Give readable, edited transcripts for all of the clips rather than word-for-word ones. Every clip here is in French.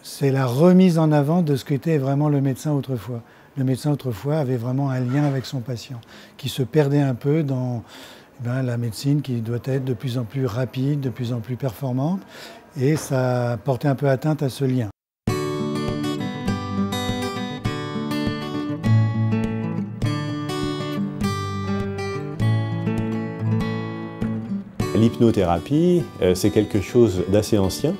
c'est la remise en avant de ce qu'était vraiment le médecin autrefois. Le médecin autrefois avait vraiment un lien avec son patient, qui se perdait un peu dans la médecine qui doit être de plus en plus rapide, de plus en plus performante, et ça portait un peu atteinte à ce lien. L'hypnothérapie, c'est quelque chose d'assez ancien,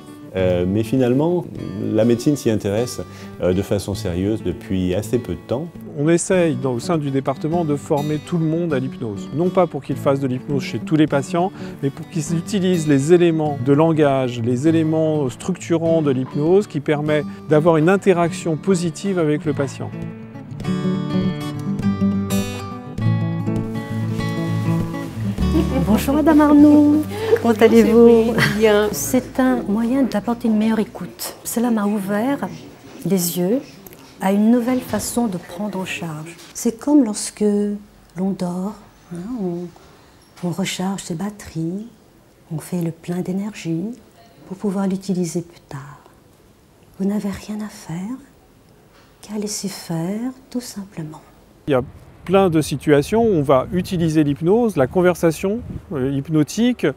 mais finalement, la médecine s'y intéresse de façon sérieuse depuis assez peu de temps. On essaye, au sein du département, de former tout le monde à l'hypnose. Non pas pour qu'ils fassent de l'hypnose chez tous les patients, mais pour qu'ils utilisent les éléments de langage, les éléments structurants de l'hypnose qui permettent d'avoir une interaction positive avec le patient. Bonjour Madame Arnaud, comment allez-vous? Bien. C'est un moyen d'apporter une meilleure écoute. Cela m'a ouvert les yeux à une nouvelle façon de prendre en charge. C'est comme lorsque l'on dort, on recharge ses batteries, on fait le plein d'énergie pour pouvoir l'utiliser plus tard. Vous n'avez rien à faire qu'à laisser faire tout simplement. Il y a plein de situations où on va utiliser l'hypnose, la conversation hypnotique,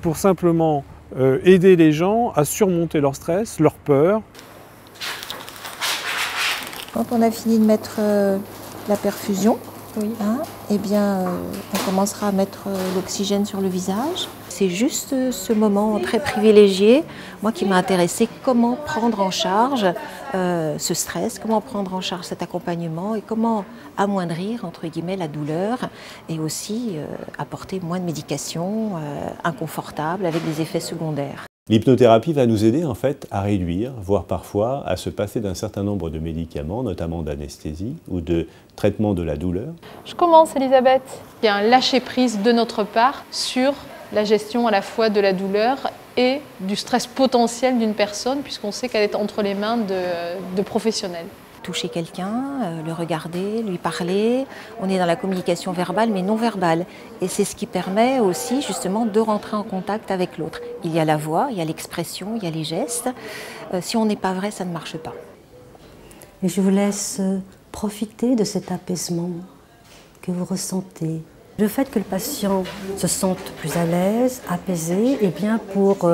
pour simplement aider les gens à surmonter leur stress, leur peur. Quand on a fini de mettre la perfusion, eh bien, on commencera à mettre l'oxygène sur le visage. C'est juste ce moment très privilégié, moi qui m'a intéressée, comment prendre en charge ce stress, comment prendre en charge cet accompagnement et comment amoindrir, entre guillemets, la douleur et aussi apporter moins de médication inconfortables avec des effets secondaires. L'hypnothérapie va nous aider en fait à réduire, voire parfois à se passer d'un certain nombre de médicaments, notamment d'anesthésie ou de traitement de la douleur. Je commence, Elisabeth. Il y a un lâcher-prise de notre part sur la gestion à la fois de la douleur et du stress potentiel d'une personne, puisqu'on sait qu'elle est entre les mains de professionnels. Toucher quelqu'un, le regarder, lui parler, on est dans la communication verbale mais non verbale. Et c'est ce qui permet aussi justement de rentrer en contact avec l'autre. Il y a la voix, il y a l'expression, il y a les gestes. Si on n'est pas vrai, ça ne marche pas. Et je vous laisse profiter de cet apaisement que vous ressentez. Le fait que le patient se sente plus à l'aise, apaisé, et bien pour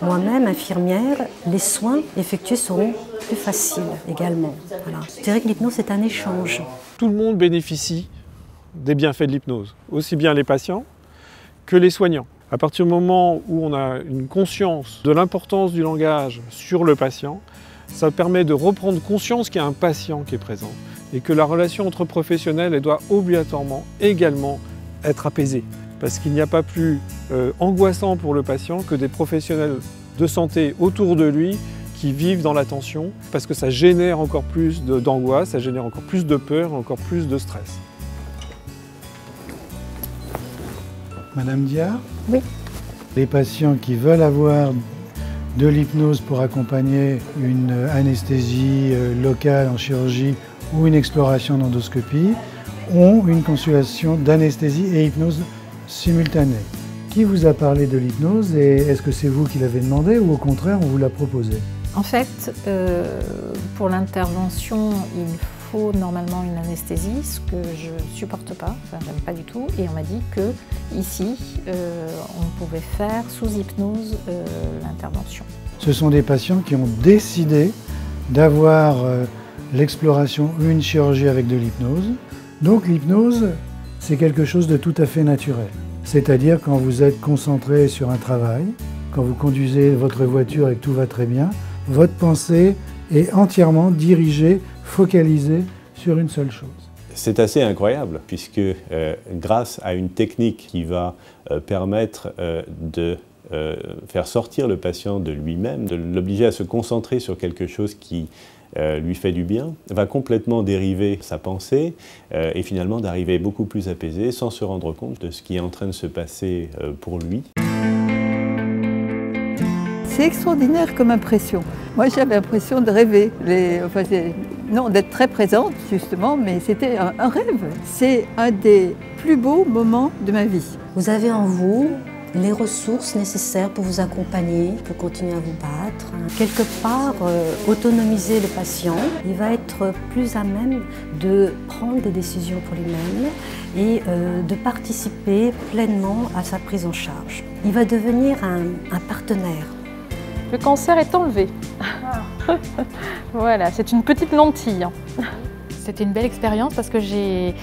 moi-même, infirmière, les soins effectués seront plus faciles également. Voilà. Je dirais que l'hypnose est un échange. Tout le monde bénéficie des bienfaits de l'hypnose, aussi bien les patients que les soignants. À partir du moment où on a une conscience de l'importance du langage sur le patient, ça permet de reprendre conscience qu'il y a un patient qui est présent et que la relation entre professionnels elle doit obligatoirement également être apaisé, parce qu'il n'y a pas plus angoissant pour le patient que des professionnels de santé autour de lui qui vivent dans la tension, parce que ça génère encore plus d'angoisse, ça génère encore plus de peur, encore plus de stress. Madame Diard? Oui. Les patients qui veulent avoir de l'hypnose pour accompagner une anesthésie locale en chirurgie ou une exploration en endoscopie ont une consultation d'anesthésie et hypnose simultanée. Qui vous a parlé de l'hypnose et est-ce que c'est vous qui l'avez demandé ou au contraire on vous l'a proposé? En fait, pour l'intervention, il faut normalement une anesthésie, ce que je ne supporte pas, enfin j'aime pas du tout, et on m'a dit que ici, on pouvait faire sous hypnose l'intervention. Ce sont des patients qui ont décidé d'avoir l'exploration ou une chirurgie avec de l'hypnose. Donc l'hypnose, c'est quelque chose de tout à fait naturel. C'est-à-dire quand vous êtes concentré sur un travail, quand vous conduisez votre voiture et que tout va très bien, votre pensée est entièrement dirigée, focalisée sur une seule chose. C'est assez incroyable puisque grâce à une technique qui va permettre de faire sortir le patient de lui-même, de l'obliger à se concentrer sur quelque chose qui lui fait du bien, va complètement dériver sa pensée et finalement d'arriver beaucoup plus apaisé sans se rendre compte de ce qui est en train de se passer pour lui. C'est extraordinaire comme impression. Moi j'avais l'impression de rêver, non d'être très présente justement, mais c'était un rêve. C'est un des plus beaux moments de ma vie. Vous avez en vous les ressources nécessaires pour vous accompagner, pour continuer à vous battre. Quelque part, autonomiser le patient, il va être plus à même de prendre des décisions pour lui-même et de participer pleinement à sa prise en charge. Il va devenir un partenaire. Le cancer est enlevé. Voilà, c'est une petite lentille. C'était une belle expérience parce que j'ai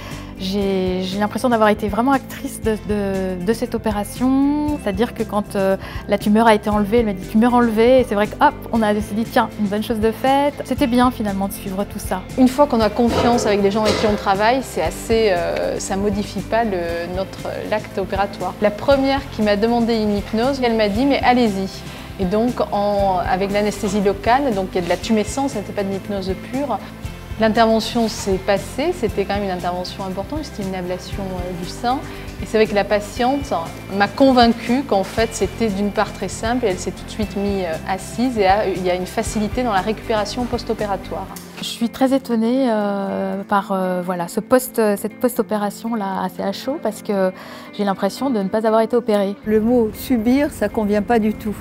l'impression d'avoir été vraiment actrice de cette opération. C'est-à-dire que quand la tumeur a été enlevée, elle m'a dit tumeur enlevée, et c'est vrai que hop, on a décidé tiens, une bonne chose de faite. C'était bien finalement de suivre tout ça. Une fois qu'on a confiance avec les gens avec qui on travaille, c'est assez, ça modifie pas l'acte opératoire. La première qui m'a demandé une hypnose, elle m'a dit mais allez-y. Et donc avec l'anesthésie locale, donc il y a de la tumescence, ce n'était pas de l'hypnose pure. L'intervention s'est passée, c'était quand même une intervention importante, c'était une ablation du sein. Et c'est vrai que la patiente m'a convaincue qu'en fait c'était d'une part très simple et elle s'est tout de suite mise assise et il y a une facilité dans la récupération post-opératoire. Je suis très étonnée par voilà, cette post-opération là assez à chaud parce que j'ai l'impression de ne pas avoir été opérée. Le mot subir, ça ne convient pas du tout.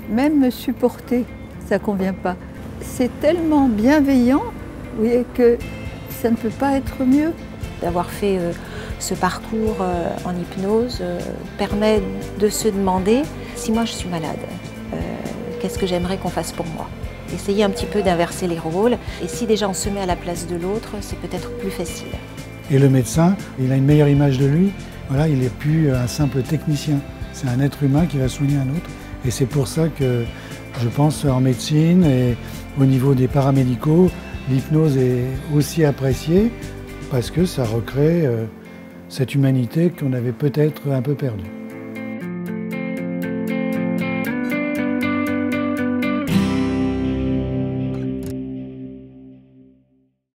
Même me supporter, ça ne convient pas. C'est tellement bienveillant. Vous voyez que ça ne peut pas être mieux. D'avoir fait ce parcours en hypnose permet de se demander si moi je suis malade, qu'est-ce que j'aimerais qu'on fasse pour moi. Essayer un petit peu d'inverser les rôles et si déjà on se met à la place de l'autre, c'est peut-être plus facile. Et le médecin, il a une meilleure image de lui. Voilà, il n'est plus un simple technicien. C'est un être humain qui va soigner un autre. Et c'est pour ça que je pense en médecine et au niveau des paramédicaux, l'hypnose est aussi appréciée parce que ça recrée cette humanité qu'on avait peut-être un peu perdue.